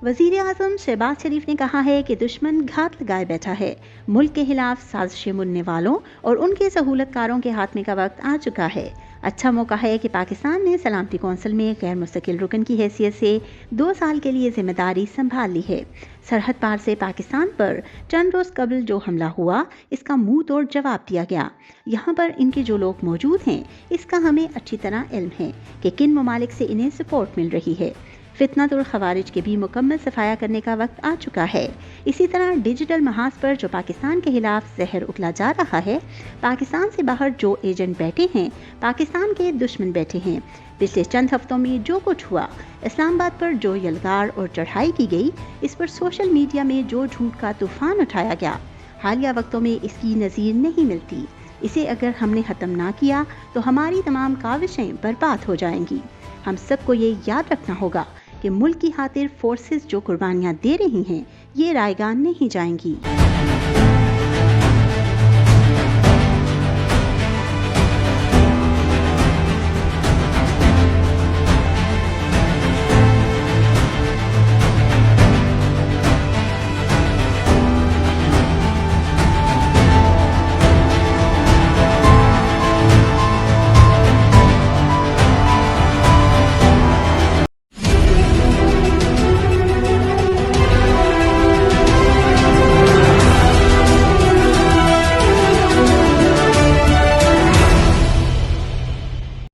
वज़ीर आज़म शहबाज शरीफ ने कहा है कि दुश्मन घात लगाए बैठा है। मुल्क के खिलाफ साजिशें बुनने वालों और उनके सहूलतकारों के हाथ में का वक्त आ चुका है। अच्छा मौका है कि पाकिस्तान ने सलामती कौंसिल में गैर मुस्तकिल रुकन की हैसियत से 2 साल के लिए जिम्मेदारी संभाल ली है। सरहद पार से पाकिस्तान पर चंद रोज कबल जो हमला हुआ, इसका मुंह तोड़ जवाब दिया गया। यहाँ पर इनके जो लोग मौजूद हैं, इसका हमें अच्छी तरह इल्म है कि किन ममालिक से इन्हें सपोर्ट मिल रही है। फितनतुल खवारिज के भी मुकम्मल सफाया करने का वक्त आ चुका है। इसी तरह डिजिटल महाज पर जो पाकिस्तान के खिलाफ जहर उगला जा रहा है, पाकिस्तान से बाहर जो एजेंट बैठे हैं, पाकिस्तान के दुश्मन बैठे हैं। पिछले चंद हफ्तों में जो कुछ हुआ, इस्लामाबाद पर जो यलगार और चढ़ाई की गई, इस पर सोशल मीडिया में जो झूठ का तूफान उठाया गया, हालिया वक्तों में इसकी नज़ीर नहीं मिलती। इसे अगर हमने ख़त्म ना किया तो हमारी तमाम काविशें बर्बाद हो जाएंगी। हम सबको ये याद रखना होगा कि मुल्क की खातिर फोर्सेस जो कुर्बानियां दे रही हैं, ये रायगान नहीं जाएंगी।